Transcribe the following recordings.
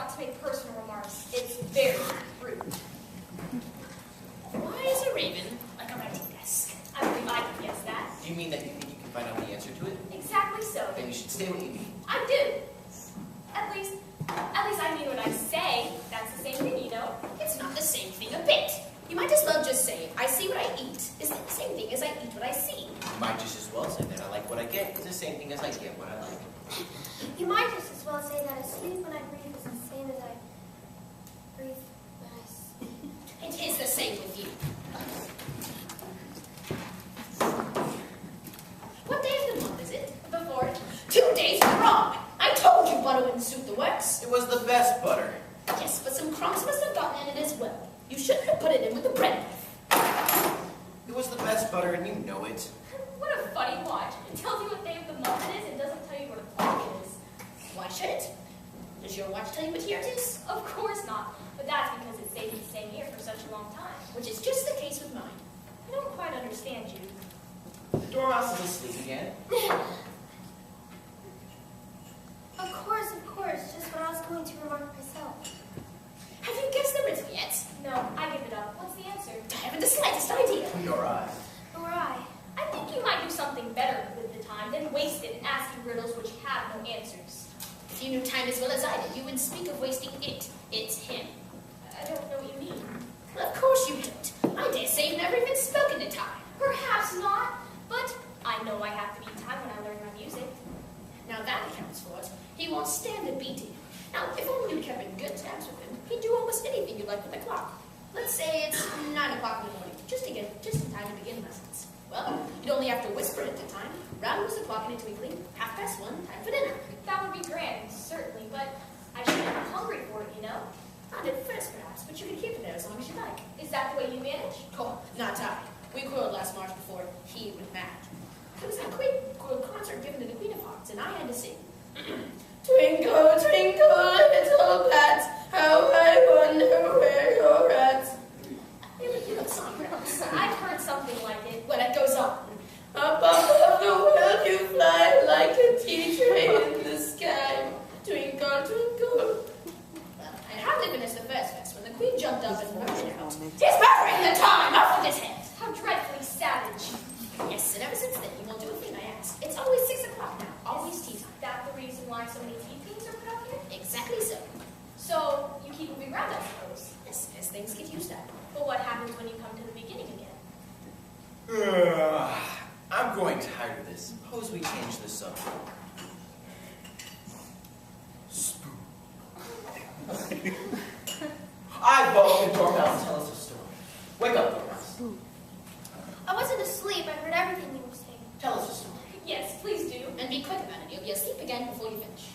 not to make personal remarks. It's very rude. Why is a raven like a writing desk? I believe I can guess that. Do you mean that you think you can find out the answer to it? Exactly so. Then you should say what you mean. I do. At least I mean what I say. That's the same thing, you know? It's not the same thing a bit. You might as well just say, I see what I eat. Is the same thing as I eat what I see. You might just as well say that I like what I get. It's the same thing as I get what I like. You might just as well say that I sleep when I breathe is the same as I breathe when I sleep. It is the same with you. What day of the month is it? The 4th. 2 days wrong. I told you butter wouldn't suit the works. It was the best butter. Yes, but some crumbs must have gotten in it as well. You shouldn't have put it in with the bread knife. It was the best butter, and you know it. What a funny watch. It tells you what day of the month it is and doesn't tell you what o'clock it is. Why should it? Does your watch tell you what year it is? Of course not. But that's because it stays in the same year for such a long time. Which is just the case with mine. I don't quite understand you. The dormouse is asleep again. Of course. Just what I was going to remark myself. Have you guessed the riddle yet? No, I give it up. What's the answer? I haven't the slightest idea. Nor I. Nor I. I think you might do something better with the time than waste it in asking riddles which have no answers. If you knew time as well as I did, you wouldn't speak of wasting it. It's him. I don't know what you mean. Well, of course you don't. I dare say you've never even spoken to time. Perhaps not, but I know I have to beat time when I learn my music. Now that accounts for it. He won't stand a beating. Now, if only you kept in good terms with him, he'd do almost anything you like with the clock. Let's say it's 9 o'clock in the morning, just in time to begin lessons. Well, you'd only have to whisper it at the time. Round was the clock in a twinkling. 1:30, time for dinner. That would be grand, certainly, but I shouldn't be hungry for it, you know? Not at first, perhaps, but you can keep it there as long as you like. Is that the way you manage? Oh, not I. We quarreled last March before he went mad. It was a quick concert given to the Queen of Hearts, and I had to sing. Twinkle, twinkle, little bats, how I wonder where you're at. You know the song, perhaps. I've heard something like it. Well, it goes on. Up above the world you fly like a tea tray in the sky. Twinkle, twinkle. Well, I hardly finished the first verse when the Queen jumped up and murmured out, "He's murdering the time! Off with his head!" How dreadfully savage. Yes, and ever since then, he won't do a thing I ask. It's always 6 o'clock now, always tea time. Is that the reason why so many tea things are put up here? Exactly so. So, you keep moving around, I suppose. Yes, as things get used up. But what happens when you come to the beginning again? I'm growing tired of this. Suppose we change the subject. Spook. I vote the dormouse tell us a story. Wake up, dormouse. I wasn't asleep. I heard everything you were saying. Tell us a story. Yes, please do. And be quick about it. You'll be asleep again before you finish.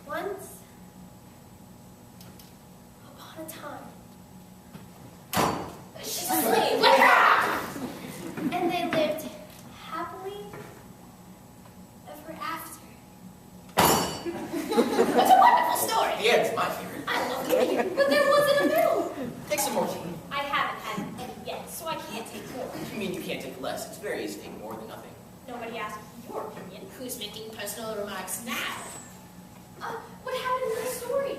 Once upon a time. She's asleep. Wake up! And they lived happily ever after. That's a wonderful story. The end's my favorite. I love to hear. But there wasn't a middle. Take some more tea. I haven't had any yet, so I can't take more. You mean you can't take less? It's very easy to take more than nothing. Nobody asked your opinion. Who's making personal remarks now? What happened in the story?